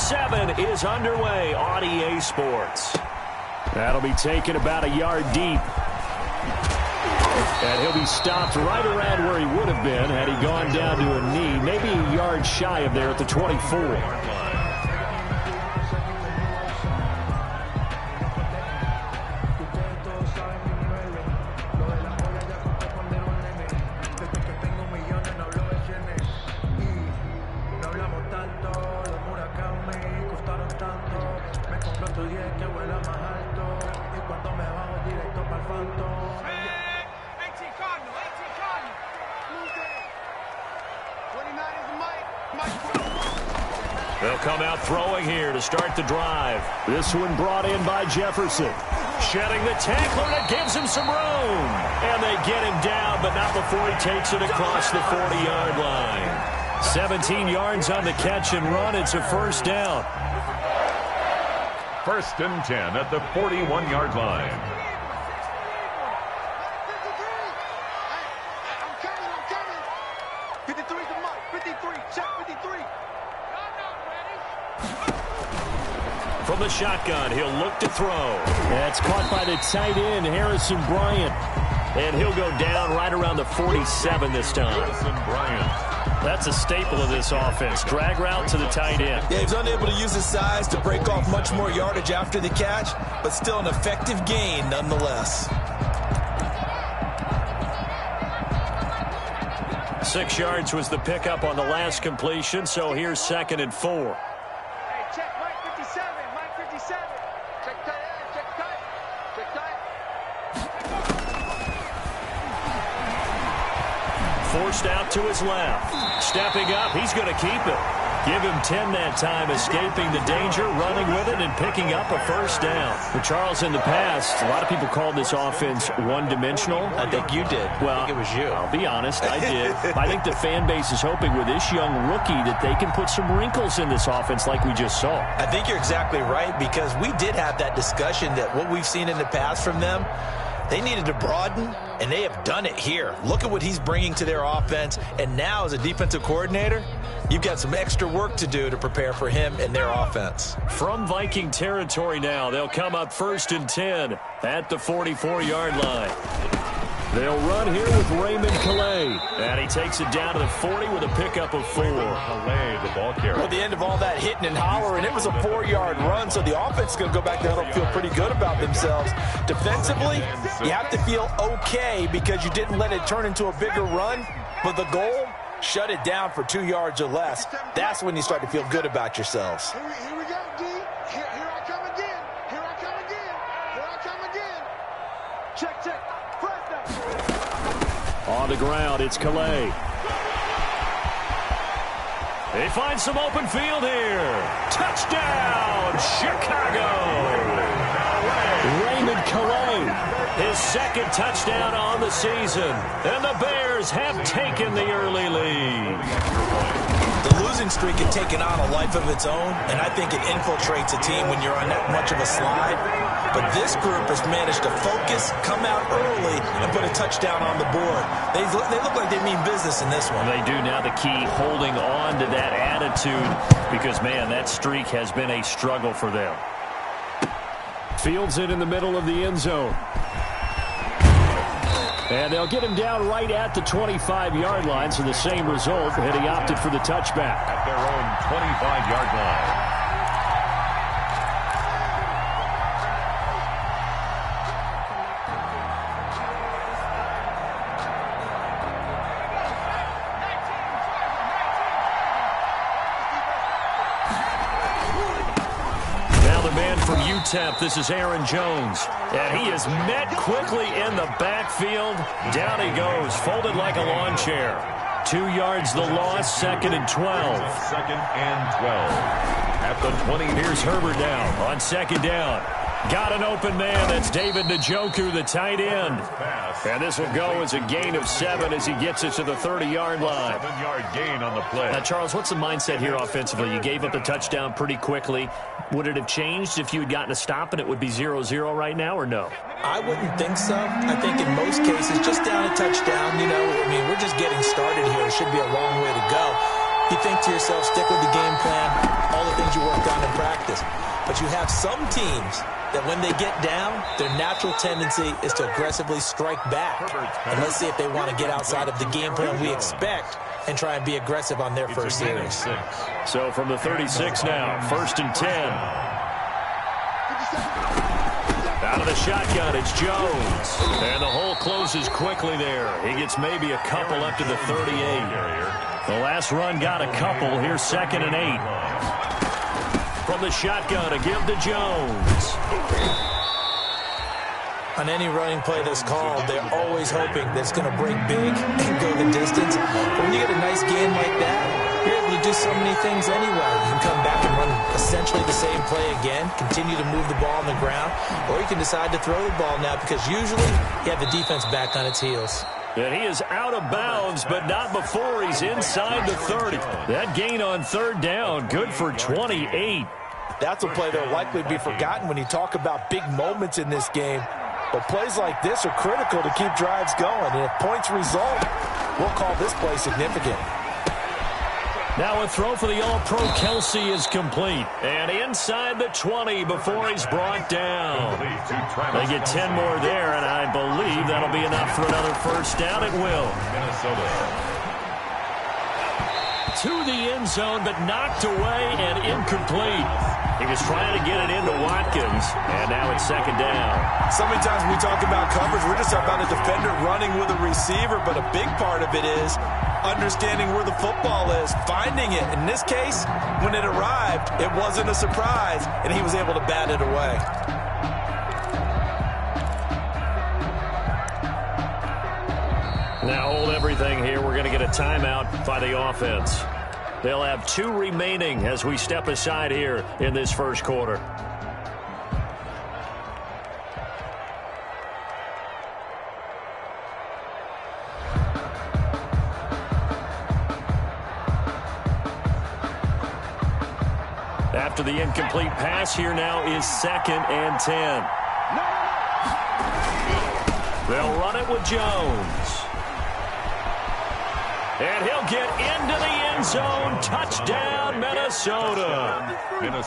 7 is underway on EA Sports. That'll be taken about a yard deep. And he'll be stopped right around where he would have been had he gone down to a knee, maybe a yard shy of there at the 24. They'll come out throwing here to start the drive. This one brought in by Jefferson. Shedding the tackler, and it gives him some room. And they get him down, but not before he takes it across the 40-yard line. 17 yards on the catch and run. It's a first down. 1st and 10 at the 41-yard line. From the shotgun, he'll look to throw. That's caught by the tight end, Harrison Bryant. And he'll go down right around the 47 this time. Harrison Bryant. That's a staple of this offense. Drag route to the tight end. Yeah, he's unable to use his size to break off much more yardage after the catch, but still an effective gain nonetheless. 6 yards was the pickup on the last completion, so here's 2nd and 4. Forced out to his left. Stepping up, he's going to keep it. Give him 10 that time, escaping the danger, running with it, and picking up a first down. But Charles, in the past, a lot of people called this offense one-dimensional. I think you did. Well, I think it was you. I'll be honest, I did. I think the fan base is hoping with this young rookie that they can put some wrinkles in this offense like we just saw. I think you're exactly right, because we did have that discussion that what we've seen in the past from them, they needed to broaden, and they have done it here. Look at what he's bringing to their offense, and now as a defensive coordinator, you've got some extra work to do to prepare for him and their offense. From Viking territory now, they'll come up 1st and 10 at the 44-yard line. They'll run here with Raymond Calais. And he takes it down to the 40 with a pickup of 4. Calais, the ball carrier. At the end of all that hitting and hollering, it was a 4-yard run, so the offense is going to go back there and feel pretty good about themselves. Defensively, you have to feel okay because you didn't let it turn into a bigger run, but the goal, shut it down for 2 yards or less. That's when you start to feel good about yourselves. Here we go, D. Here I come again. Here I come again. Here I come again. Check, check. On the ground, it's Calais. They find some open field here. Touchdown, Chicago! Raymond Calais, his 2nd touchdown on the season. And the Bears have taken the early lead. The losing streak had taken on a life of its own, and I think it infiltrates a team when you're on that much of a slide. But this group has managed to focus, come out early, and put a touchdown on the board. They look like they mean business in this one. They do now. The key, holding on to that attitude, because, man, that streak has been a struggle for them. Fields it in the middle of the end zone. And they'll get him down right at the 25-yard line, so the same result, and he opted for the touchback. At their own 25-yard line. This is Aaron Jones, and he is met quickly in the backfield. Down he goes, folded like a lawn chair. 2 yards the loss, 2nd and 12. 2nd and 12. At the 20. Here's Herbert now on 2nd down. Got an open man. That's David Njoku, the tight end. And this will go as a gain of 7 as he gets it to the 30-yard line. 7-yard gain on the play. Now, Charles, what's the mindset here offensively? You gave up the touchdown pretty quickly. Would it have changed if you had gotten a stop and it would be 0-0 right now, or no? I wouldn't think so. I think in most cases, just down a touchdown, we're just getting started here. It should be a long way to go. You think to yourself, stick with the game plan. All the things you worked on in practice. But you have some teams that when they get down, their natural tendency is to aggressively strike back. And let's see if they want to get outside of the game plan we expect and try and be aggressive on their first series. So from the 36 now, 1st and 10. Out of the shotgun, it's Jones. And the hole closes quickly there. He gets maybe a couple up to the 38. The last run got a couple. Here's 2nd and 8. From the shotgun, a give to Jones. On any running play that's called, they're always hoping that it's going to break big and go the distance. But when you get a nice gain like that, you're able to do so many things anyway. You can come back and run essentially the same play again, continue to move the ball on the ground, or you can decide to throw the ball now because usually you have the defense back on its heels. And he is out of bounds, but not before he's inside the 30. That gain on 3rd down, good for 28. That's a play that will likely be forgotten when you talk about big moments in this game. But plays like this are critical to keep drives going. And if points result, we'll call this play significant. Now a throw for the All-Pro Kelsey is complete. And inside the 20 before he's brought down. They get 10 more there, and I believe that'll be enough for another first down. It will. Minnesota. To the end zone, but knocked away and incomplete. He was trying to get it into Watkins, and now it's 2nd down. So many times when we talk about coverage, we're just about a defender running with a receiver, but a big part of it is understanding where the football is, finding it. In this case, when it arrived, it wasn't a surprise, and he was able to bat it away. Now hold everything here. We're going to get a timeout by the offense. They'll have 2 remaining as we step aside here in this first quarter. After the incomplete pass, here now is 2nd and 10. They'll run it with Jones. And he'll get into the end zone. Touchdown, Minnesota.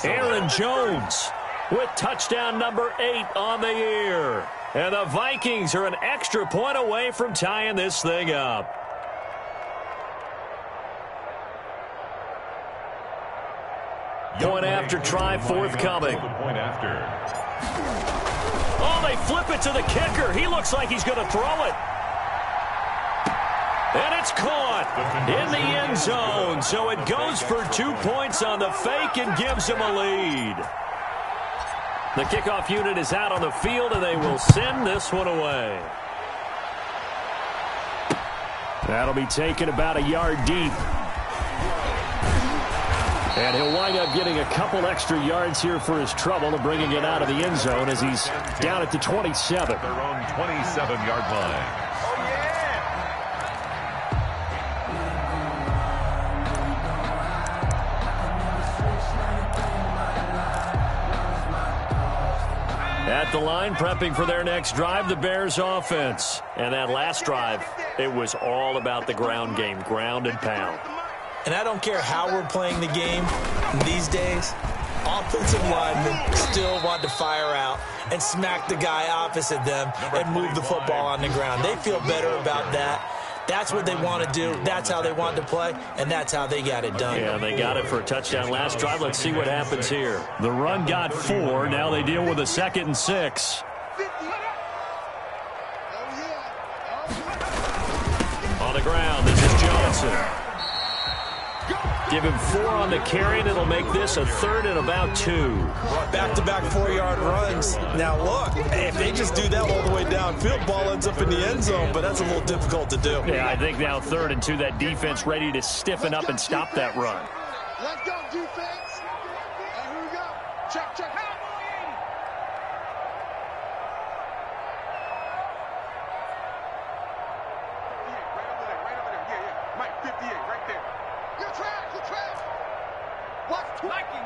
Aaron Jones with touchdown number 8 on the year. And the Vikings are an extra point away from tying this thing up. Point after try forthcoming. Oh, they flip it to the kicker. He looks like he's going to throw it. And it's caught in the end zone. So it goes for 2 points on the fake and gives him a lead. The kickoff unit is out on the field, and they will send this one away. That'll be taken about a yard deep. And he'll wind up getting a couple extra yards here for his trouble to bringing it out of the end zone as he's down at the 27. Their own 27-yard line. At the line, prepping for their next drive, the Bears offense. And that last drive, it was all about the ground game, ground and pound. And I don't care how we're playing the game these days, offensive linemen still want to fire out and smack the guy opposite them and move the football on the ground. They feel better about that. That's what they want to do. That's how they want to play, and that's how they got it done. Yeah, they got it for a touchdown last drive. Let's see what happens here. The run got 4. Now they deal with a 2nd and 6. On the ground, this is Johnson. Give him 4 on the carry, and it'll make this a 3rd and about 2. Back-to-back 4-yard runs. Now, look, if they just do that all the way downfield, ball ends up in the end zone, but that's a little difficult to do. Yeah, I think now 3rd and 2, that defense ready to stiffen up and stop that run. Let's go, defense. And here we go. Check, check. Right over there. Yeah. Mike, 58, right there. Good track. What's liking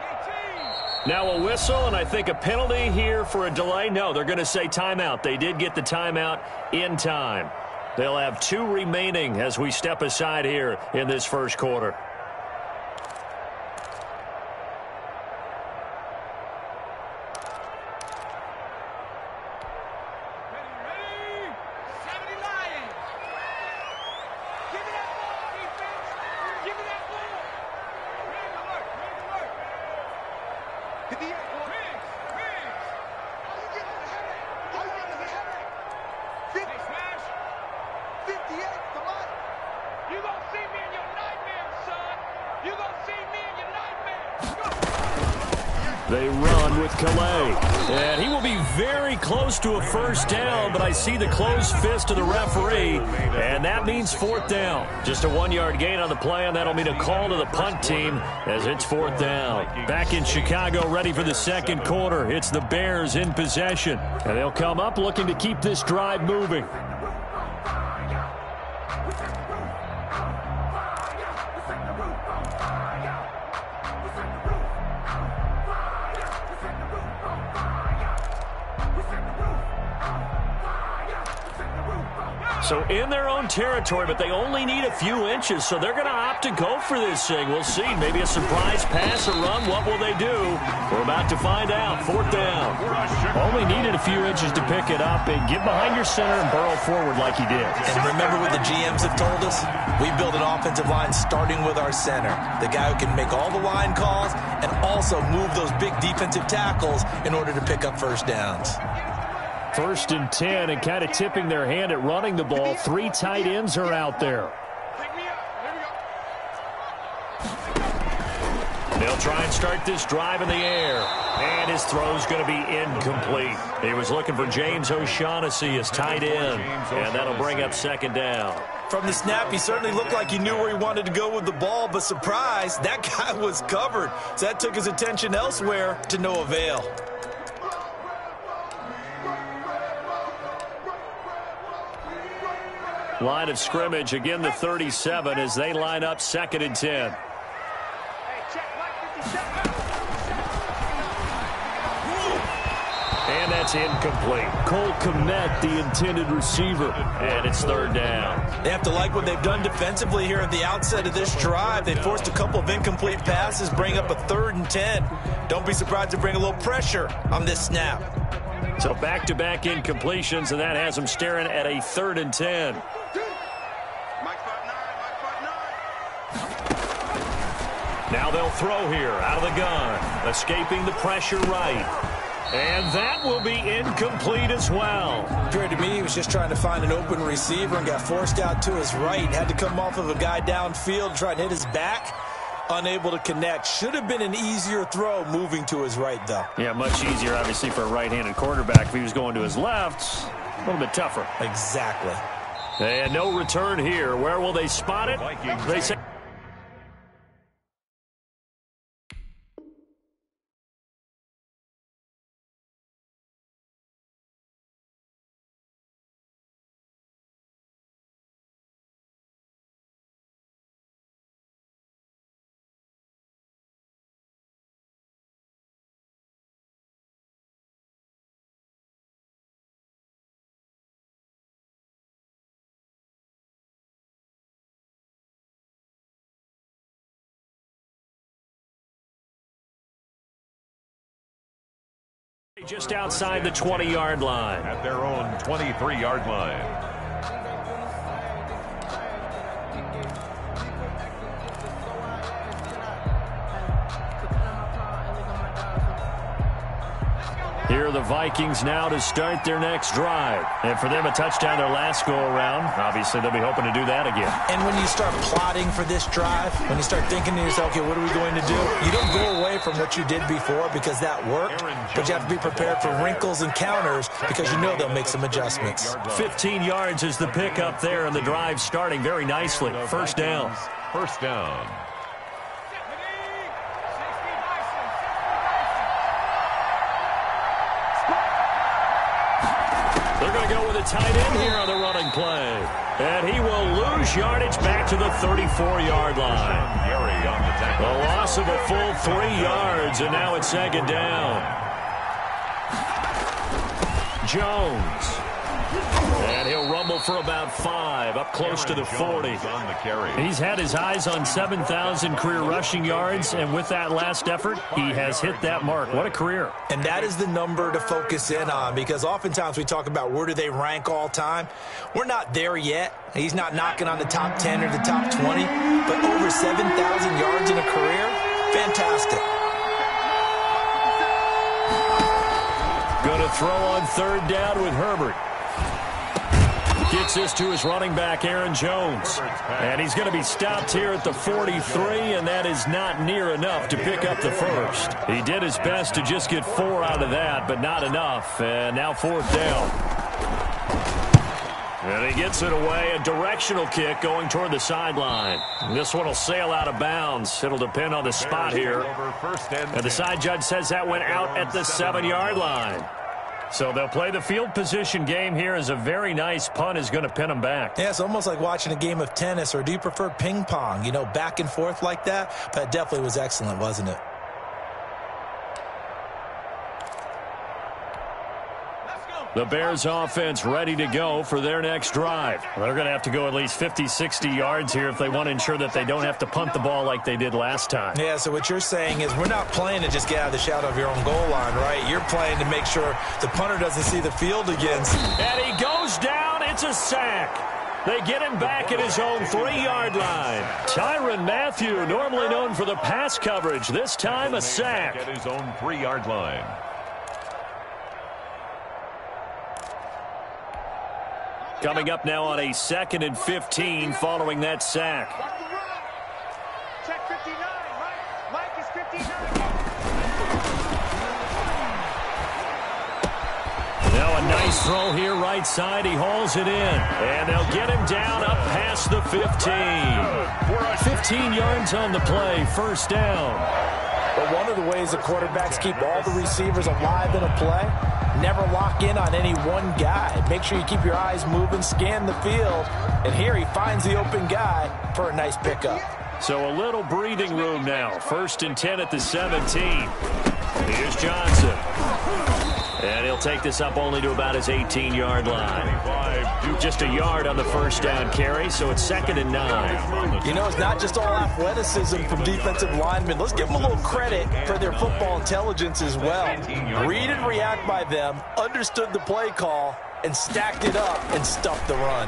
18? Now a whistle, and I think a penalty here for a delay. No, they're going to say timeout. They did get the timeout in time. They'll have 2 remaining as we step aside here in this first quarter. They run with Calais. And he will be very close to a first down, but I see the closed fist of the referee, and that means fourth down. Just a 1-yard gain on the play, and that'll mean a call to the punt team as it's fourth down. Back in Chicago, ready for the second quarter. It's the Bears in possession, and they'll come up looking to keep this drive moving. So in their own territory, but they only need a few inches, so they're going to opt to go for this thing. We'll see. Maybe a surprise pass or run. What will they do? We're about to find out. Fourth down. Only needed a few inches to pick it up and get behind your center and burrow forward like he did. And remember what the GMs have told us? We build an offensive line starting with our center, the guy who can make all the line calls and also move those big defensive tackles in order to pick up first downs. 1st and 10, and kind of tipping their hand at running the ball. 3 tight ends are out there. They'll try and start this drive in the air. And his throw's going to be incomplete. He was looking for James O'Shaughnessy as tight end. And that'll bring up second down. From the snap, he certainly looked like he knew where he wanted to go with the ball, but surprise, that guy was covered. So that took his attention elsewhere to no avail. Line of scrimmage, again the 37 as they line up 2nd and 10. And that's incomplete. Cole Kmet, the intended receiver. And it's 3rd down. They have to like what they've done defensively here at the outset of this drive. They forced a couple of incomplete passes, bring up a 3rd and 10. Don't be surprised to bring a little pressure on this snap. So back-to-back incompletions, and that has them staring at a 3rd and 10. Now they'll throw here out of the gun, escaping the pressure right. And that will be incomplete as well. Appeared to me he was just trying to find an open receiver and got forced out to his right. Had to come off of a guy downfield, try and hit his back. Unable to connect. Should have been an easier throw moving to his right, though. Yeah, much easier, obviously, for a right-handed quarterback. If he was going to his left, a little bit tougher. Exactly. And no return here. Where will they spot it? They say... Just outside the 20-yard line. At their own 23-yard line. Here are the Vikings now to start their next drive. And for them, a touchdown their last go-around. Obviously, they'll be hoping to do that again. And when you start plotting for this drive, when you start thinking to yourself, okay, what are we going to do? You don't go away from what you did before because that worked, but you have to be prepared for wrinkles and counters because you know they'll make some adjustments. 15 yards is the pickup there, and the drive starting very nicely. First down. First down. They're going to go with a tight end here on the running play. And he will lose yardage back to the 34-yard line. Gary on the tackle. A loss of a full 3 yards, and now it's second down. Jones. And he'll rumble for about 5, up close to the 40. On the carry. He's had his eyes on 7,000 career rushing yards, and with that last effort, he has hit that mark. What a career. And that is the number to focus in on because oftentimes we talk about where do they rank all time. We're not there yet. He's not knocking on the top 10 or the top 20, but over 7,000 yards in a career, fantastic. to throw on third down with Herbert. Gets this to his running back, Aaron Jones. And he's going to be stopped here at the 43, and that is not near enough to pick up the first. He did his best to just get 4 out of that, but not enough. And now fourth down. And he gets it away, a directional kick going toward the sideline. This one will sail out of bounds. It'll depend on the spot here. And the side judge says that went out at the 7-yard line. So they'll play the field position game here as a very nice punt is going to pin them back. Yeah, it's almost like watching a game of tennis, or do you prefer ping pong? You know, back and forth like that? But it definitely was excellent, wasn't it? The Bears offense ready to go for their next drive. They're going to have to go at least 50, 60 yards here if they want to ensure that they don't have to punt the ball like they did last time. Yeah, so what you're saying is we're not playing to just get out of the shadow of your own goal line, right? You're playing to make sure the punter doesn't see the field again. And he goes down. It's a sack. They get him back at his own 3-yard line. Tyrann Mathieu, normally known for the pass coverage, this time a sack. At his own 3-yard line. Coming up now on a 2nd and 15 following that sack. Check 59, Mike is 59. Now a nice throw here right side. He hauls it in. And they'll get him down up past the 15. 15 yards on the play. First down. But one of the ways the quarterbacks keep all the receivers alive in a play, never lock in on any one guy. Make sure you keep your eyes moving, scan the field. And here he finds the open guy for a nice pickup. So a little breathing room now. 1st and 10 at the 17. Here's Johnson. And he'll take this up only to about his 18-yard line. Just a yard on the first down carry, so it's 2nd and 9. You know, it's not just all athleticism from defensive linemen. Let's give them a little credit for their football intelligence as well. Read and react by them, understood the play call, and stacked it up and stuffed the run.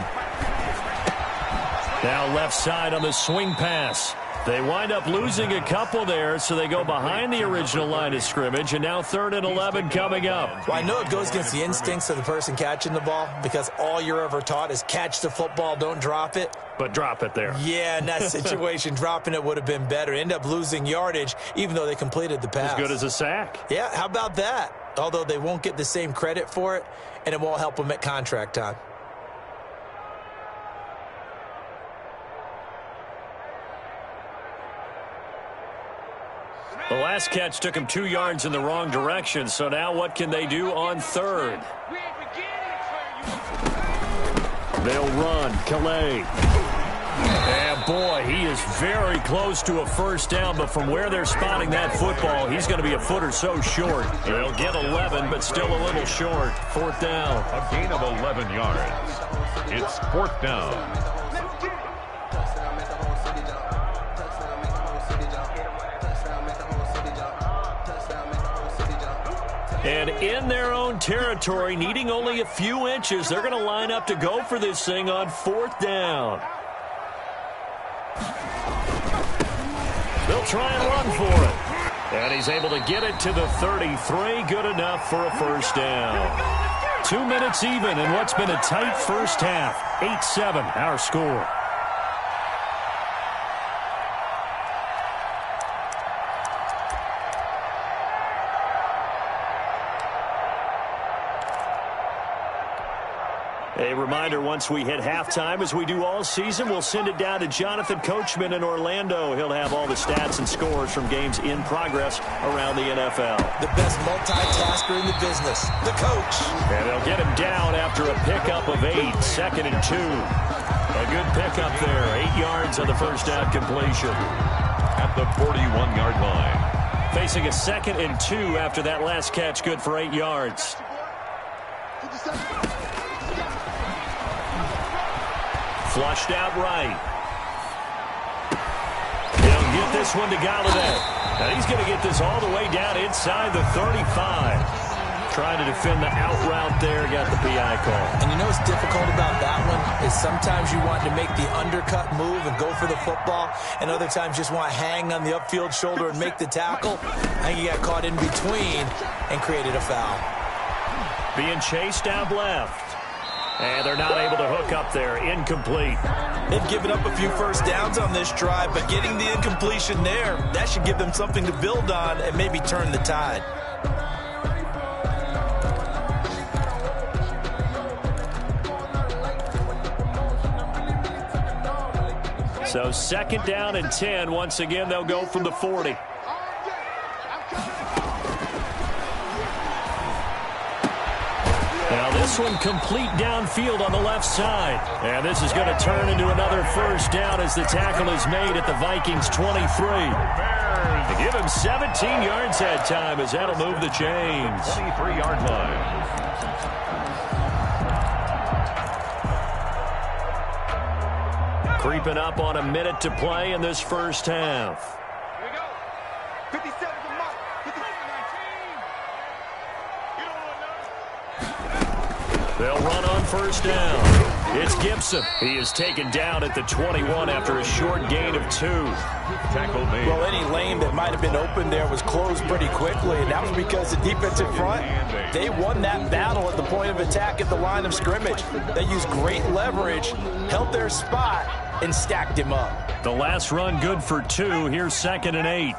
Now left side on the swing pass. They wind up losing a couple there, so they go behind the original line of scrimmage, and now 3rd and 11 coming up. Well, I know it goes against the instincts of the person catching the ball, because all you're ever taught is catch the football, don't drop it. But drop it there. Yeah, in that situation, dropping it would have been better. End up losing yardage, even though they completed the pass. As good as a sack. Yeah, how about that? Although they won't get the same credit for it, and it won't help them at contract time. The last catch took him 2 yards in the wrong direction, so now what can they do on 3rd? They'll run. Calais. And boy, he is very close to a first down, but from where they're spotting that football, he's going to be a foot or so short. They'll get 11, but still a little short. 4th down. A gain of 11 yards. It's 4th down. And in their own territory, needing only a few inches, they're going to line up to go for this thing on 4th down. They'll try and run for it. And he's able to get it to the 33. Good enough for a first down. 2 minutes even in what's been a tight first half. 8-7, our score. A reminder, once we hit halftime, as we do all season, we'll send it down to Jonathan Coachman in Orlando. He'll have all the stats and scores from games in progress around the NFL. The best multitasker in the business, the coach. And they'll get him down after a pickup of 8, 2nd and 2. A good pickup there, 8 yards on the first down completion. At the 41-yard line. Facing a 2nd and 2 after that last catch, good for 8 yards. Flushed out right. He'll get this one to Galladay. And he's going to get this all the way down inside the 35. Trying to defend the out route there, got the PI call. And you know what's difficult about that one is sometimes you want to make the undercut move and go for the football, and other times just want to hang on the upfield shoulder and make the tackle. I think he got caught in between and created a foul. being chased out left. And they're not able to hook up there. Incomplete. They've given up a few first downs on this drive, but getting the incompletion there, that should give them something to build on and maybe turn the tide. So 2nd down and 10. Once again, they'll go from the 40. Now this one complete downfield on the left side. And this is going to turn into another first down as the tackle is made at the Vikings 23. They give him 17 yards that time as that'll move the chains. 23-yard line. Creeping up on a minute to play in this first half. Here we go. 57 to mark. 19. They'll run on first down. It's Gibson. He is taken down at the 21 after a short gain of 2. Tackle made. Well, any lane that might have been open there was closed pretty quickly, and that was because the defensive front, they won that battle at the point of attack at the line of scrimmage. They used great leverage, held their spot, and stacked him up. The last run good for 2. Here's 2nd and 8.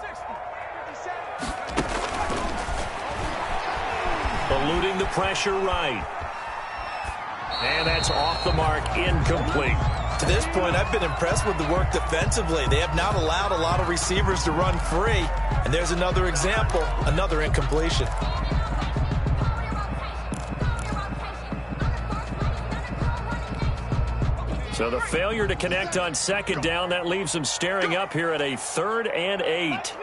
Eluding the pressure right. And that's off the mark, incomplete. To this point, I've been impressed with the work defensively. They have not allowed a lot of receivers to run free. And there's another example, another incompletion. So the failure to connect on 2nd down, that leaves them staring up here at a 3rd and 8.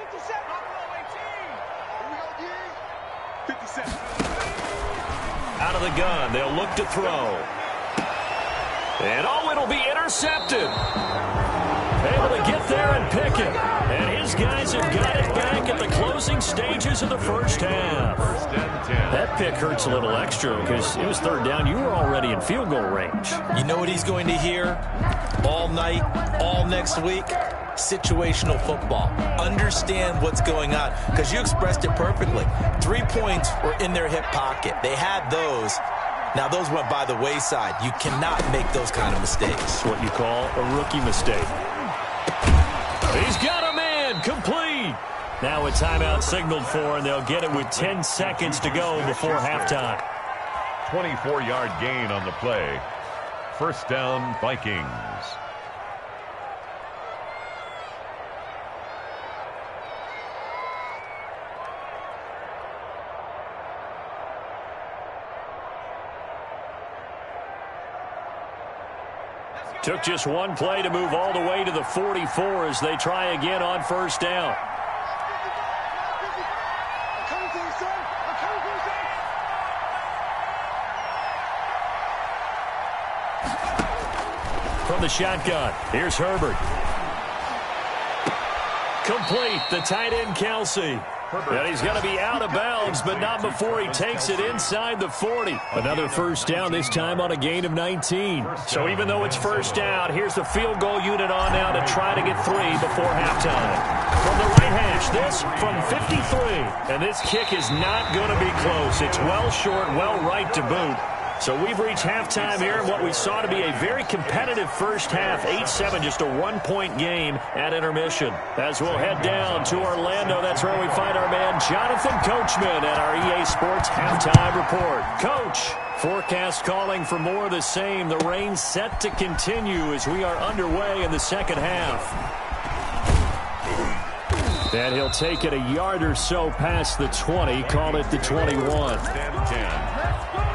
Out of the gun, they'll look to throw. And it'll be intercepted. Able to get there and pick it. And his guys have got it back at the closing stages of the first half. 1st and 10. That pick hurts a little extra because it was 3rd down. You were already in field goal range. You know what he's going to hear all night, all next week? Situational football. Understand what's going on, because you expressed it perfectly. 3 points were in their hip pocket. They had those. Now, those went by the wayside. You cannot make those kind of mistakes. What you call a rookie mistake. He's got a man, complete. Now a timeout signaled for, and they'll get it with 10 seconds to go before halftime. 24-yard gain on the play. 1st down, Vikings. Took just one play to move all the way to the 44 as they try again on 1st down. From the shotgun, here's Herbert. Complete, the tight end Kelsey. And he's going to be out of bounds, but not before he takes it inside the 40. Another first down, this time on a gain of 19. So even though it's first down, here's the field goal unit on now to try to get 3 before halftime. From the right hash, this from 53. And this kick is not going to be close. It's well short, well right to boot. So we've reached halftime here in what we saw to be a very competitive first half. 8-7, just a 1-point game at intermission. As we'll head down to Orlando, that's where we find our man Jonathan Coachman at our EA Sports Halftime Report. Coach, forecast calling for more of the same. The rain set to continue as we are underway in the second half. And he'll take it a yard or so past the 20, call it the 21. 10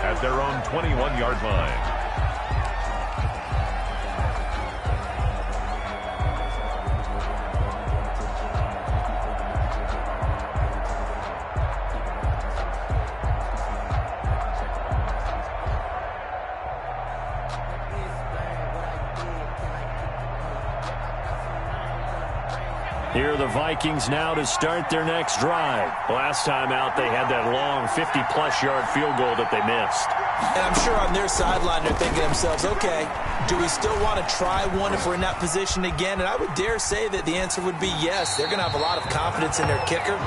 at their own 21-yard line. Here are the Vikings now to start their next drive. Last time out, they had that long 50-plus yard field goal that they missed. And I'm sure on their sideline they're thinking to themselves, okay, do we still want to try one if we're in that position again? And I would dare say that the answer would be yes. They're going to have a lot of confidence in their kicker.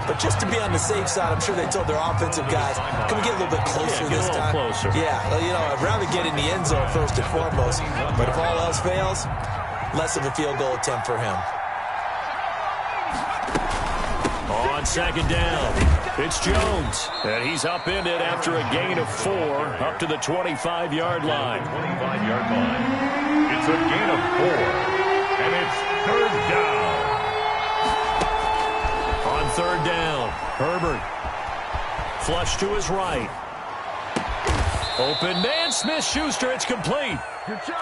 But just to be on the safe side, I'm sure they told their offensive guys, can we get a little bit closer this time? Closer. Yeah, well, you know, I'd rather get in the end zone first and foremost. But if all else fails, less of a field goal attempt for him. On second down, it's Jones. And he's upended after a gain of 4 up to the 25-yard line. 25-yard line. It's a gain of 4. And it's third down. On third down, Herbert. Flush to his right. Open man, Smith-Schuster, it's complete.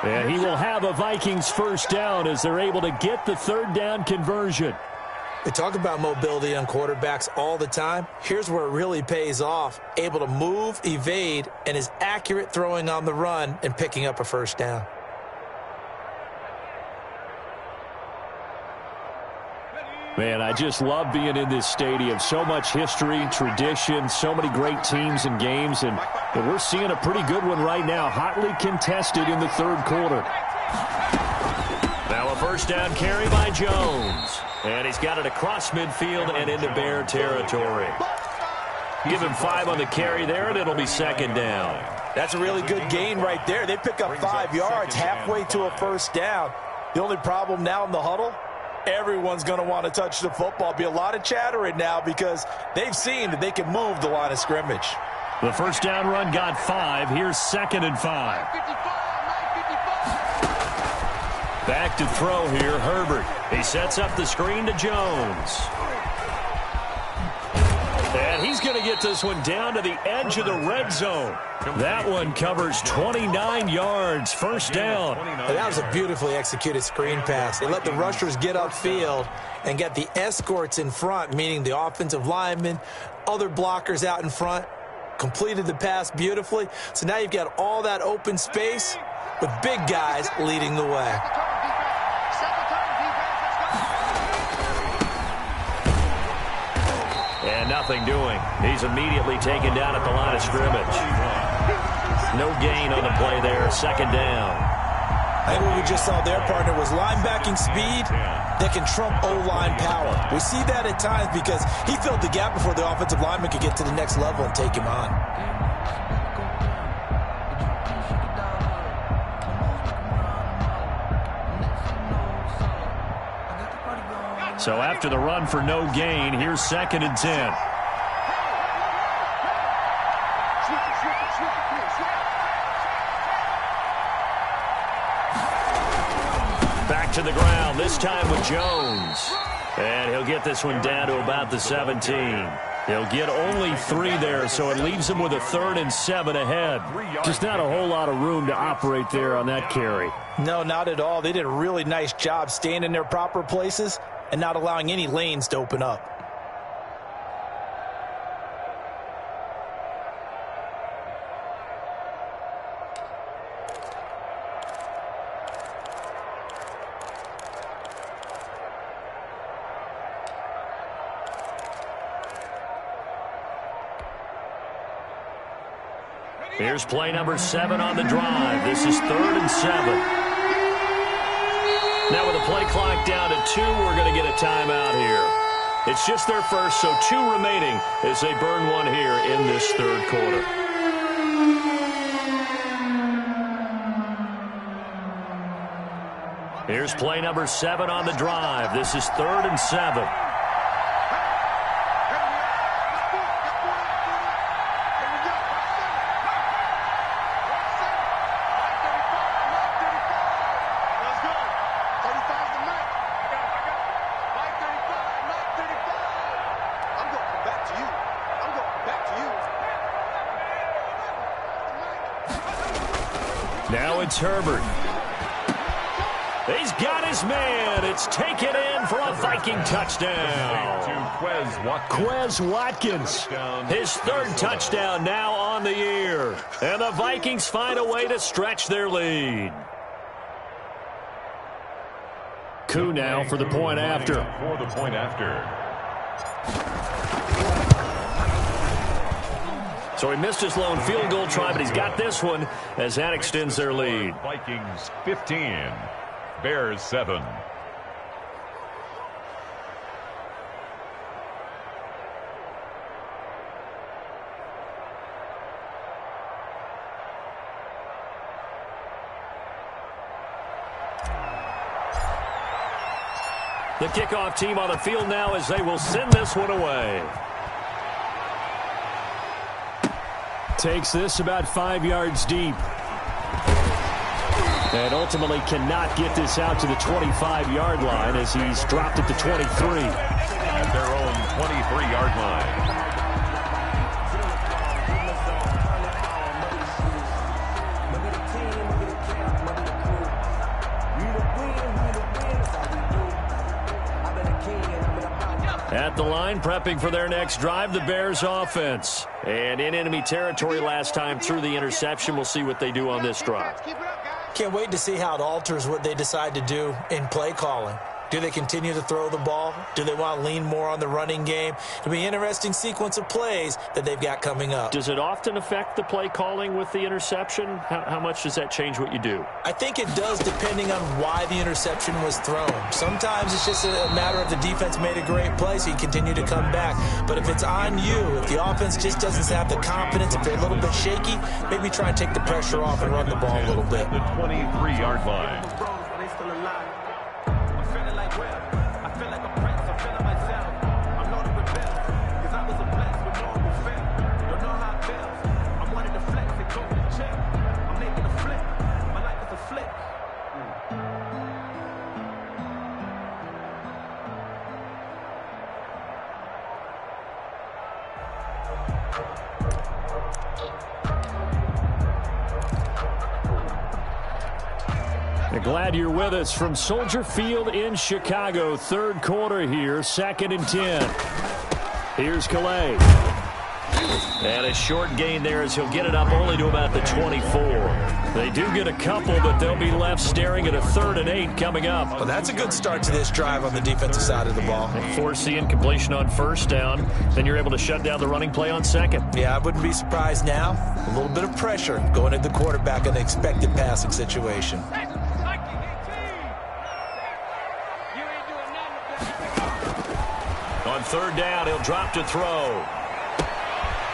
And he will have a Vikings first down as they're able to get the third down conversion. We talk about mobility on quarterbacks all the time. Here's where it really pays off. Able to move, evade, and is accurate throwing on the run and picking up a first down. Man, I just love being in this stadium. So much history, tradition, so many great teams and games, and we're seeing a pretty good one right now, hotly contested in the third quarter. Now a first down carry by Jones. And he's got it across midfield and into Bear territory. Give him 5 on the carry there, and it'll be second down. That's a really good gain right there. They pick up 5 yards halfway to a first down. The only problem now in the huddle, everyone's going to want to touch the football. Be a lot of chattering now because they've seen that they can move the line of scrimmage. The first down run got 5. Here's second and 5. Back to throw here, Herbert. He sets up the screen to Jones. And he's going to get this one down to the edge of the red zone. That one covers 29 yards, first down. And that was a beautifully executed screen pass. They let the rushers get upfield and get the escorts in front, meaning the offensive linemen, other blockers out in front, completed the pass beautifully. So now you've got all that open space with big guys leading the way. And nothing doing. He's immediately taken down at the line of scrimmage. No gain on the play there. Second down. I think what we just saw there, partner, was linebacking speed that can trump O-line power. We see that at times because he filled the gap before the offensive lineman could get to the next level and take him on. So after the run for no gain, here's second and 10. Back to the ground, this time with Jones. And he'll get this one down to about the 17. He'll get only 3 there, so it leaves him with a 3rd and 7 ahead. Just not a whole lot of room to operate there on that carry. No, not at all. They did a really nice job staying in their proper places and not allowing any lanes to open up. Here's play number 7 on the drive. This is 3rd and 7. Now with the play clock down to 2, we're going to get a timeout here. It's just their first, so 2 remaining as they burn one here in this third quarter. Here's play number 7 on the drive. This is 3rd and 7. Now it's Herbert. He's got his man. It's taken in for a Viking touchdown. Quez Watkins. His 3rd touchdown now on the year. And the Vikings find a way to stretch their lead. Coup now for the point after. So he missed his lone field goal try, but he's got this one as that extends their lead. Vikings 15, Bears 7. The kickoff team on the field now as they will send this one away. Takes this about 5 yards deep. And ultimately cannot get this out to the 25-yard line as he's dropped it to 23. At their own 23-yard line. At the line, prepping for their next drive, the Bears offense. And in enemy territory last time through the interception. We'll see what they do on this drive. Can't wait to see how it alters what they decide to do in play calling. Do they continue to throw the ball? Do they want to lean more on the running game? It'll be an interesting sequence of plays that they've got coming up. Does it often affect the play calling with the interception? How much does that change what you do? I think it does depending on why the interception was thrown. Sometimes it's just a matter of the defense made a great play, so you continue to come back. But if it's on you, if the offense just doesn't have the confidence, if they're a little bit shaky, maybe try and take the pressure off and run the ball a little bit. The 23-yard line. Glad you're with us from Soldier Field in Chicago. Third quarter here, 2nd and 10. Here's Calais. And a short gain there as he'll get it up only to about the 24. They do get a couple, but they'll be left staring at a 3rd and 8 coming up. Well, that's a good start to this drive on the defensive side of the ball. And force the incompletion on 1st down. Then you're able to shut down the running play on 2nd. Yeah, I wouldn't be surprised now. A little bit of pressure going at the quarterback in an expected passing situation. On 3rd down, he'll drop to throw.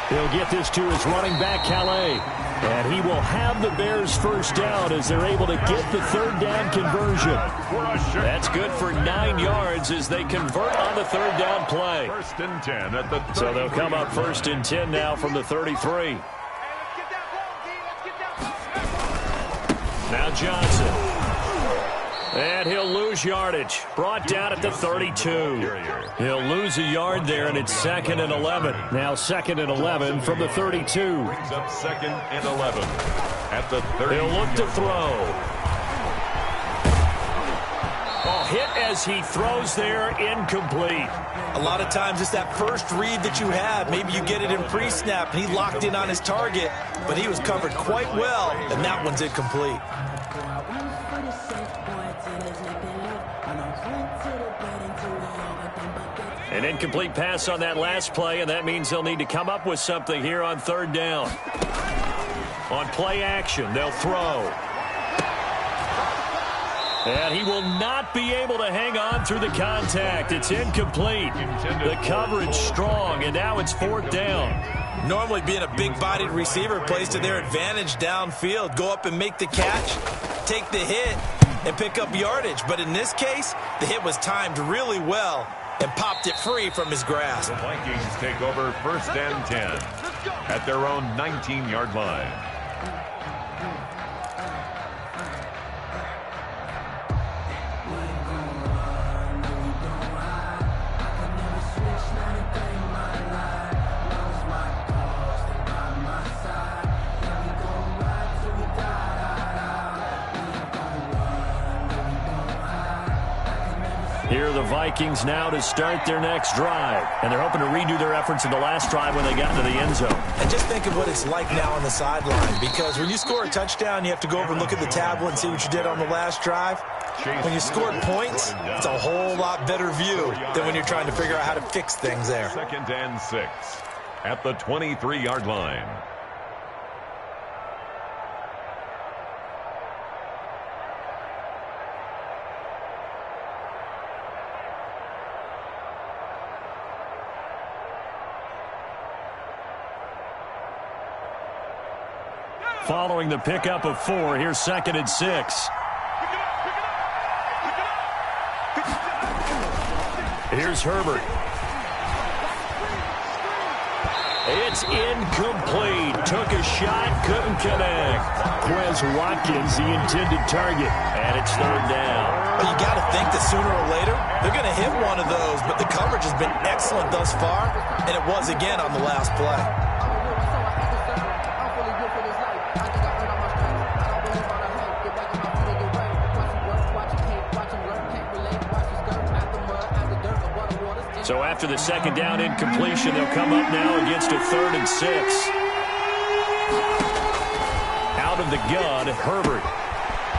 He'll get this to his running back, Calais. And he will have the Bears 1st down as they're able to get the 3rd down conversion. That's good for 9 yards as they convert on the 3rd down play. 1st and 10 at the 33. So they'll come up 1st and 10 now from the 33. Now Johnson. And he'll lose yardage. Brought down at the 32. He'll lose a yard there, and it's 2nd and 11. Now 2nd and 11 from the 32. Brings up 2nd and 11 at the 30. He'll look to throw. Oh, hit as he throws there, incomplete. A lot of times it's that first read that you have. Maybe you get it in pre-snap, and he locked in on his target, but he was covered quite well, and that one's incomplete. An incomplete pass on that last play, and that means they'll need to come up with something here on 3rd down. On play action, they'll throw. And he will not be able to hang on through the contact. It's incomplete. The coverage strong, and now it's 4th down. Normally being a big-bodied receiver plays to their advantage downfield. Go up and make the catch, take the hit, and pick up yardage. But in this case, the hit was timed really well and popped it free from his grasp. The Vikings take over 1st and 10 at their own 19-yard line. Here are the Vikings now to start their next drive. And they're hoping to redo their efforts in the last drive when they got into the end zone. And just think of what it's like now on the sideline, because when you score a touchdown, you have to go over and look at the tablet and see what you did on the last drive. When you scored points, it's a whole lot better view than when you're trying to figure out how to fix things there. 2nd and 6. at the 23-yard line. Following the pickup of 4, here's 2nd and 6. Here's Herbert. It's incomplete. Took a shot, couldn't connect. Quez Watkins, the intended target, and it's 3rd down. Well, you got to think that sooner or later they're going to hit one of those, but the coverage has been excellent thus far, and it was again on the last play. So after the 2nd down incompletion, they'll come up now against a 3rd and 6. Out of the gun, Herbert.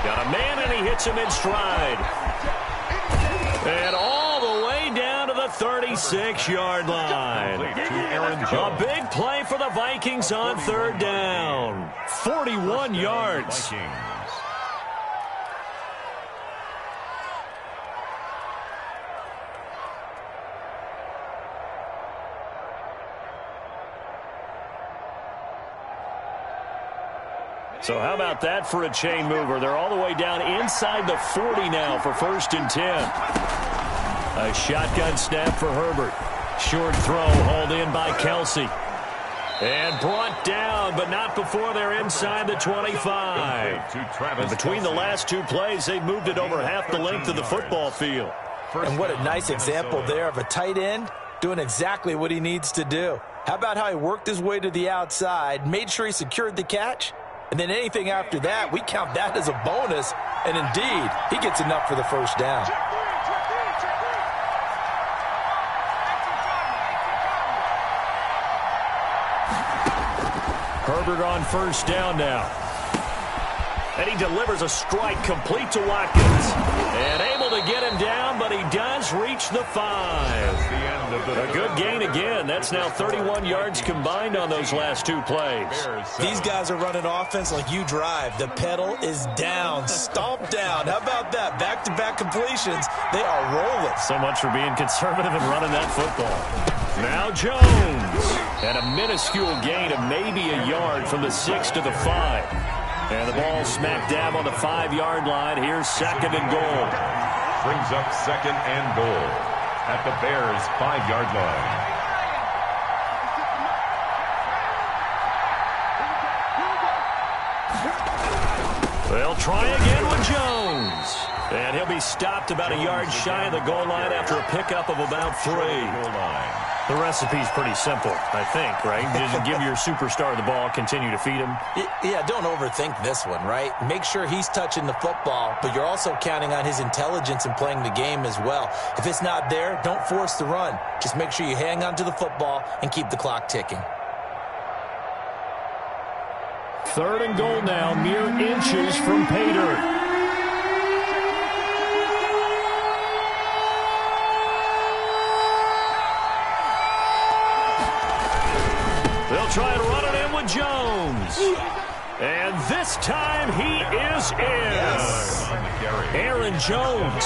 Got a man, and he hits him in stride. And all the way down to the 36-yard line. A big play for the Vikings on 3rd down. 41 yards. So how about that for a chain mover? They're all the way down inside the 40 now for 1st and 10. A shotgun snap for Herbert. Short throw hauled in by Kelsey. And brought down, but not before they're inside the 25. And between the last 2 plays, they've moved it over half the length of the football field. And what a nice example there of a tight end doing exactly what he needs to do. How about how he worked his way to the outside, made sure he secured the catch? And then anything after that, we count that as a bonus. And indeed, he gets enough for the 1st down. Herbert on 1st down now. And he delivers a strike complete to Watkins. And able to get him down, but he does reach the 5. A good gain again. That's now 31 yards combined on those last 2 plays. These guys are running offense like you drive. The pedal is down, stomped down. How about that? Back-to-back completions. They are rolling. So much for being conservative and running that football. Now Jones. And a minuscule gain of maybe a yard from the 6 to the 5. And the ball smack dab on the 5-yard line. Here's 2nd and goal. Brings up 2nd and goal at the Bears' 5-yard line. They'll try again with Jones. And he'll be stopped about a yard shy of the goal line after a pickup of about 3. The recipe's pretty simple, I think, right? Just give your superstar the ball, continue to feed him. Yeah, don't overthink this one, right? Make sure he's touching the football, but you're also counting on his intelligence in playing the game as well. If it's not there, don't force the run. Just make sure you hang on to the football and keep the clock ticking. 3rd and goal now, mere inches from pay dirt. They'll try and run it in with Jones. And this time he is in. Yes. Aaron Jones,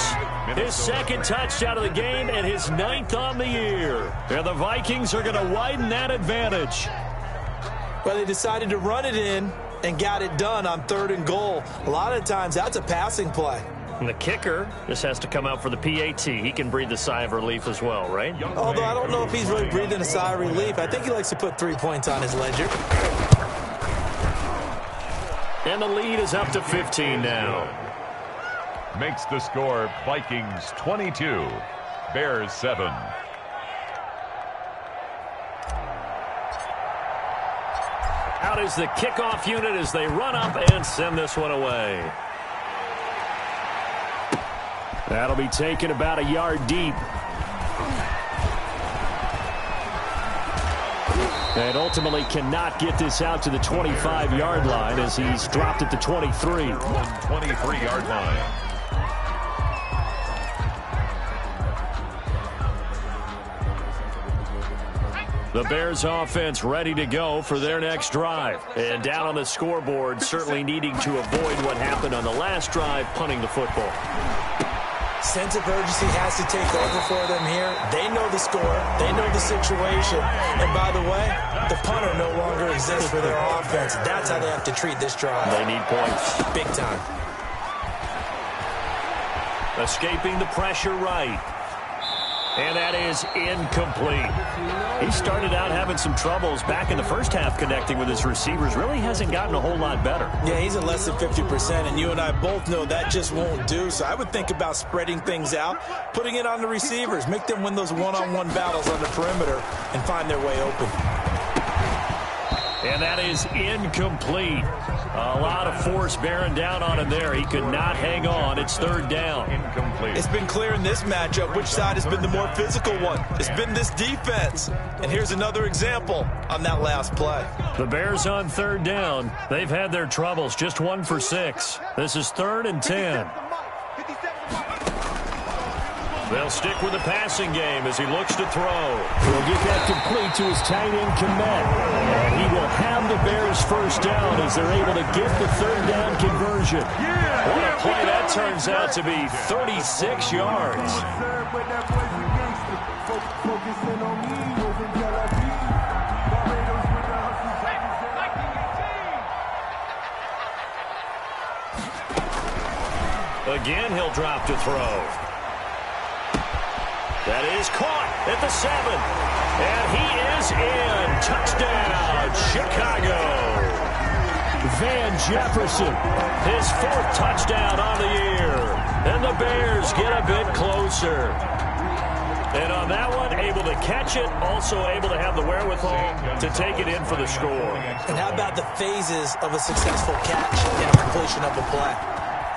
his 2nd touchdown of the game and his 9th on the year. And the Vikings are going to widen that advantage. Well, they decided to run it in and got it done on 3rd and goal. A lot of times that's a passing play. And the kicker just has to come out for the PAT. He can breathe a sigh of relief as well, right? Although I don't know if he's really breathing a sigh of relief. I think he likes to put 3 points on his ledger. And the lead is up to 15 now. Makes the score Vikings 22, Bears 7. Out is the kickoff unit as they run up and send this one away. That'll be taken about a yard deep. And ultimately cannot get this out to the 25-yard line as he's dropped at the 23. 23-yard line. The Bears offense ready to go for their next drive. And down on the scoreboard, certainly needing to avoid what happened on the last drive, punting the football. Sense of urgency has to take over for them here. They know the score. They know the situation. And by the way, the punter no longer exists for their offense. That's how they have to treat this drive. They need points. Big time. Escaping the pressure right. And that is incomplete. He started out having some troubles back in the first half connecting with his receivers. Really hasn't gotten a whole lot better. Yeah, he's at less than 50%, and you and I both know that just won't do. So I would think about spreading things out, putting it on the receivers, make them win those one-on-one battles on the perimeter, and find their way open. And that is incomplete. A lot of force bearing down on him there. He could not hang on. It's third down. Incomplete. It's been clear in this matchup which side has been the more physical one. It's been this defense. And here's another example on that last play. The Bears on third down. They've had their troubles. Just 1 for 6. This is 3rd and 10. They'll stick with the passing game as he looks to throw. He'll get that complete to his tight end, Komet. And he will have the Bears first down as they're able to get the third down conversion. What a play that turns out to be, 36 yards. Again, he'll drop to throw. That is caught at the 7. And he is in. Touchdown, Chicago. Van Jefferson, his 4th touchdown on the year. And the Bears get a bit closer. And on that one, able to catch it, also able to have the wherewithal to take it in for the score. And how about the phases of a successful catch and completion of a play?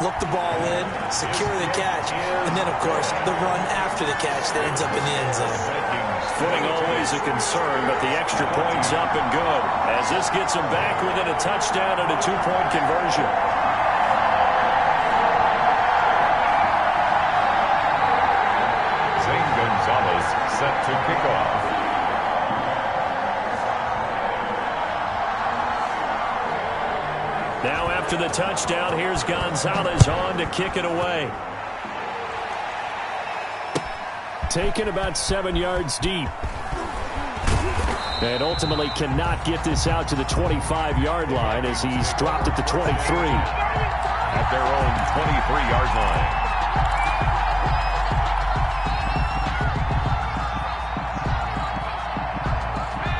Look the ball in, secure the catch, and then, of course, the run after the catch that ends up in the end zone. Footing always a concern, but the extra point's up and good as this gets him back within a touchdown and a 2-point conversion. Zane Gonzalez set to kick off. Now after the touchdown, here's Gonzalez on to kick it away. Taken about 7 yards deep. And ultimately cannot get this out to the 25-yard line as he's dropped at the 23. At their own 23-yard line.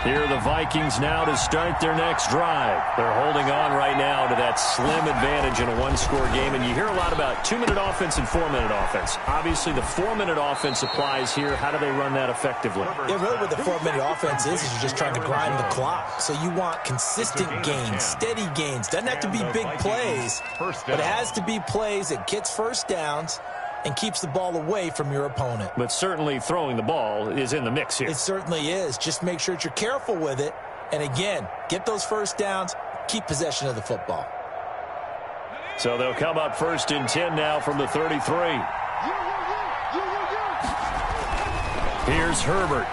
Here are the Vikings now to start their next drive. They're holding on right now to that slim advantage in a 1-score game. And you hear a lot about 2-minute offense and 4-minute offense. Obviously, the 4-minute offense applies here. How do they run that effectively? Yeah, really what the 4-minute offense is you're just trying to grind the clock. So you want consistent gains, steady gains. Doesn't have to be big plays, but it has to be plays that gets first downs and keeps the ball away from your opponent. But certainly throwing the ball is in the mix here. It certainly is. Just make sure that you're careful with it. And again, get those first downs, keep possession of the football. So they'll come up 1st and 10 now from the 33. Here's Herbert.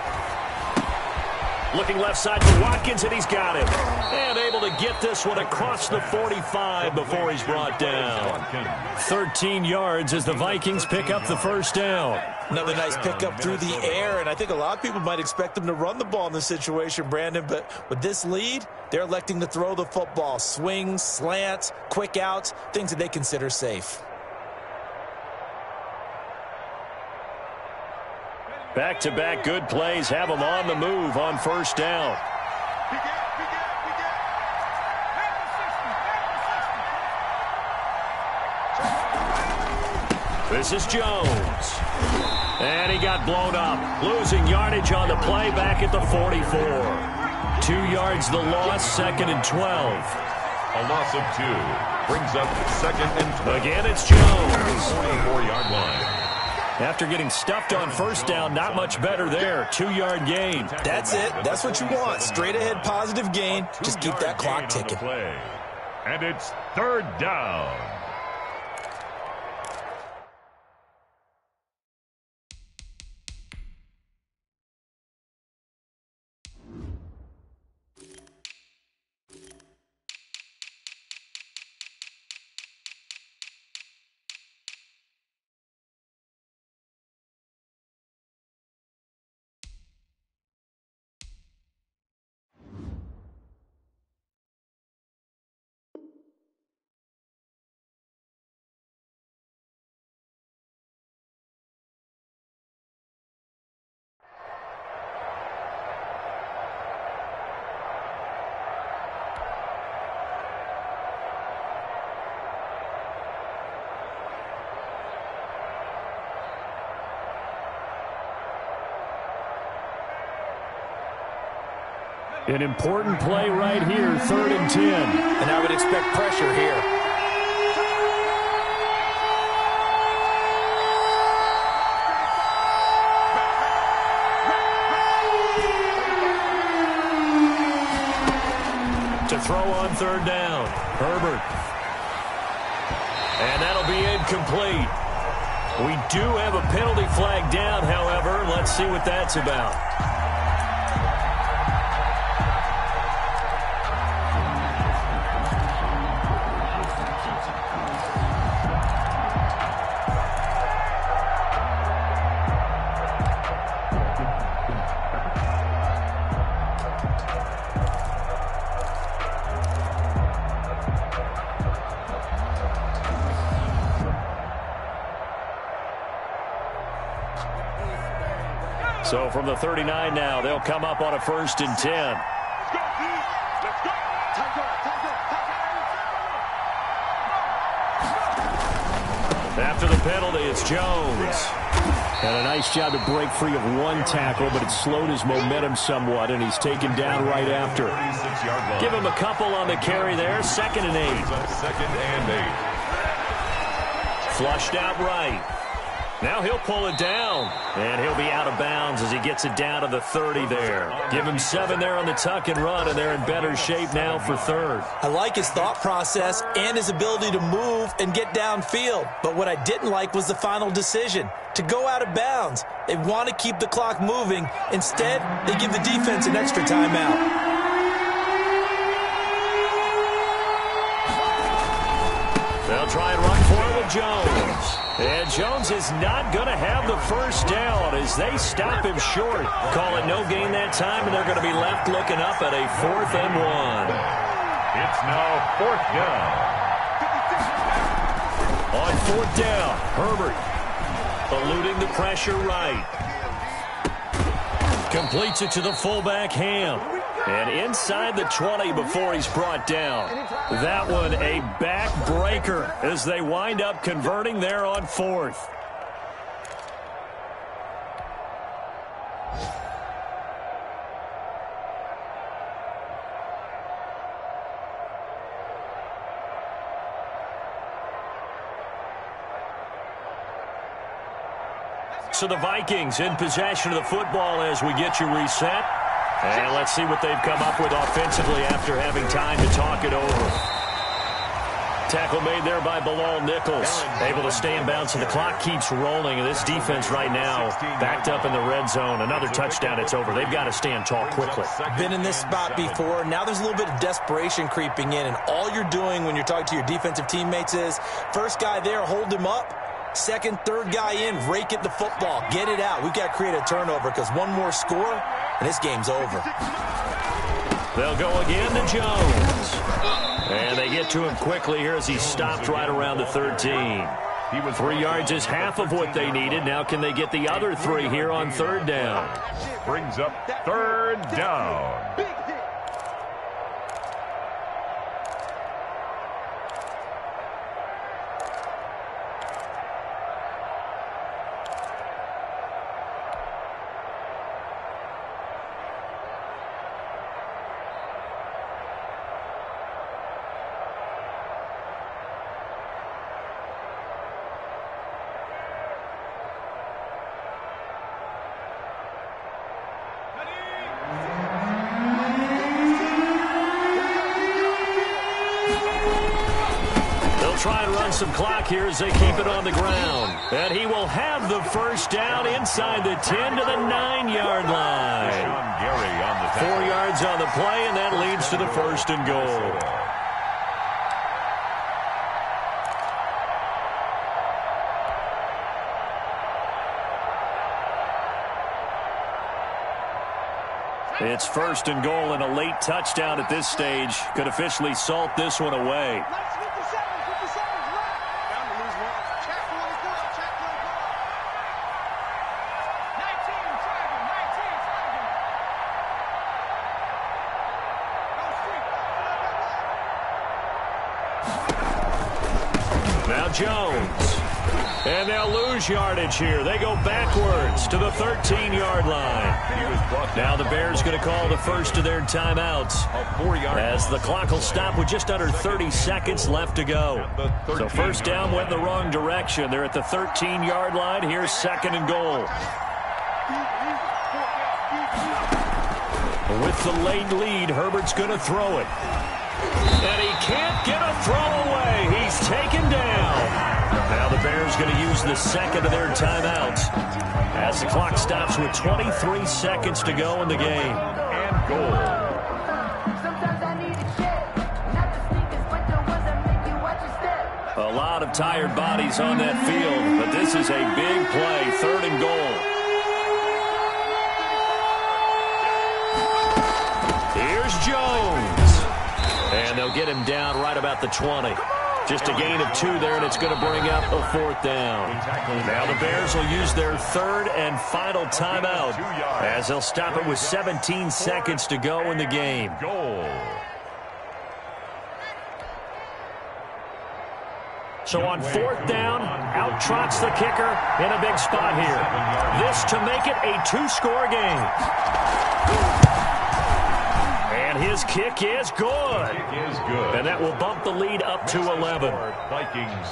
Looking left side for Watkins, and he's got him. And able to get this one across the 45 before he's brought down. 13 yards as the Vikings pick up the first down. Another nice pickup through the air, and I think a lot of people might expect them to run the ball in this situation, Brandon, but with this lead, they're electing to throw the football. Swings, slants, quick outs, things that they consider safe. Back-to-back good plays have them on the move on first down. This is Jones. And he got blown up. Losing yardage on the play back at the 44. 2 yards the loss, 2nd and 12. A loss of 2 brings up 2nd and 12. Again, it's Jones. 44-yard line. After getting stuffed on first down, not much better there. 2-yard gain. That's it. That's what you want. Straight ahead positive gain. Just keep that clock ticking. And it's 3rd down. An important play right here, 3rd and 10. And I would expect pressure here. To throw on 3rd down, Herbert. And that'll be incomplete. We do have a penalty flag down, however. Let's see what that's about. So from the 39 now, they'll come up on a 1st and 10. After the penalty, it's Jones. And a nice job to break free of one tackle, but it slowed his momentum somewhat, and he's taken down right after. Give him a couple on the carry there. 2nd and 8. 2nd and 8. Flushed out right. Now he'll pull it down, and he'll be out of bounds as he gets it down to the 30 there. Give him 7 there on the tuck and run, and they're in better shape now for 3rd. I like his thought process and his ability to move and get downfield. But what I didn't like was the final decision, to go out of bounds. They want to keep the clock moving. Instead, they give the defense an extra timeout. They'll try and run for it with Jones. And Jones is not going to have the 1st down as they stop him short. Call it no gain that time, and they're going to be left looking up at a 4th and 1. It's now 4th down. On 4th down, Herbert eluding the pressure right. Completes it to the fullback, Ham. And inside the 20 before he's brought down. That one a backbreaker as they wind up converting there on 4th. So the Vikings in possession of the football as we get you reset. And let's see what they've come up with offensively after having time to talk it over. Tackle made there by Bilal Nichols. Able to stay in bounds, and the clock keeps rolling. And this defense right now backed up in the red zone. Another touchdown, it's over. They've got to stand tall quickly. Been in this spot before. Now there's a little bit of desperation creeping in. And all you're doing when you're talking to your defensive teammates is, first guy there, hold him up. 2nd, 3rd guy in, rake at the football. Get it out. We've got to create a turnover because one more score, and this game's over. They'll go again to Jones. And they get to him quickly here as he stopped right around the 13. 3 yards is half of what they needed. Now can they get the other 3 here on 3rd down? Brings up 3rd down. Try and run some clock here as they keep it on the ground. And he will have the 1st down inside the 10 to the 9-yard line. 4 yards on the play, and that leads to the 1st and goal. It's 1st and goal, and a late touchdown at this stage could officially salt this one away. Now Jones. And they'll lose yardage here. They go backwards to the 13-yard line. Now the Bears going to call the first of their timeouts as the clock will stop with just under 30 seconds left to go. So first down went in the wrong direction. They're at the 13-yard line. Here's second and goal. With the late lead, Herbert's going to throw it. And he can't get a throw away. He's taken down. Now the Bears going to use the second of their timeouts as the clock stops with 23 seconds to go in the game. And goal. A lot of tired bodies on that field, but this is a big play, third and goal. Here's Jones. And they'll get him down right about the 20. Just a gain of 2 there, and it's going to bring up a fourth down. Now the Bears will use their third and final timeout as they'll stop it with 17 seconds to go in the game. Goal. So on fourth down, out trots the kicker in a big spot here. This to make it a 2-score game. And his kick is good. And that will bump the lead up to 11.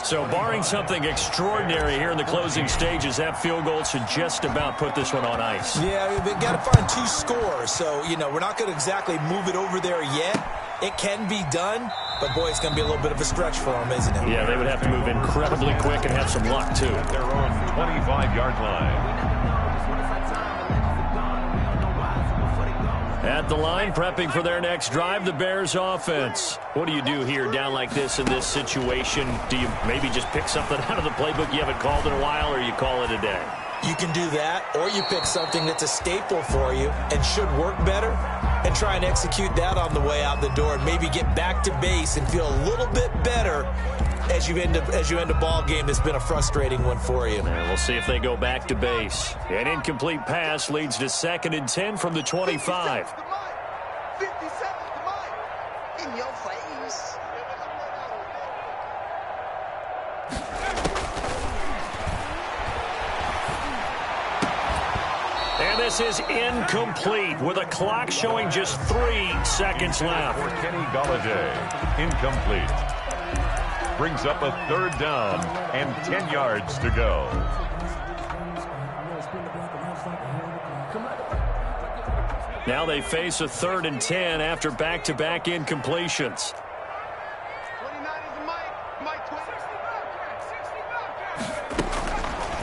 So barring something extraordinary here in the closing stages, that field goal should just about put this one on ice. Yeah, we've got to find 2 scores. So, you know, we're not going to exactly move it over there yet. It can be done, but, boy, it's going to be a little bit of a stretch for them, isn't it? Yeah, they would have to move incredibly quick and have some luck, too. Their own 25-yard line. At the line, prepping for their next drive, the Bears offense. What do you do here down like this in this situation? Do you maybe just pick something out of the playbook you haven't called in a while, or you call it a day? You can do that, or you pick something that's a staple for you and should work better and try and execute that on the way out the door and maybe get back to base and feel a little bit better as you end a ball game that's been a frustrating one for you. And we'll see if they go back to base. An incomplete pass leads to 2nd and 10 from the 25. 50 seconds to mine. In your face. And this is incomplete with a clock showing just 3 seconds left. For Kenny Golladay, incomplete. Brings up a third down and 10 yards to go. Now they face a 3rd and 10 after back-to-back incompletions. 29 is the mic. Mic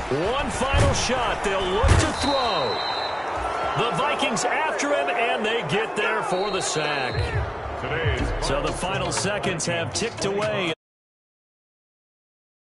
20. One final shot. They'll look to throw. The Vikings after him, and they get there for the sack. So the final seconds have ticked away.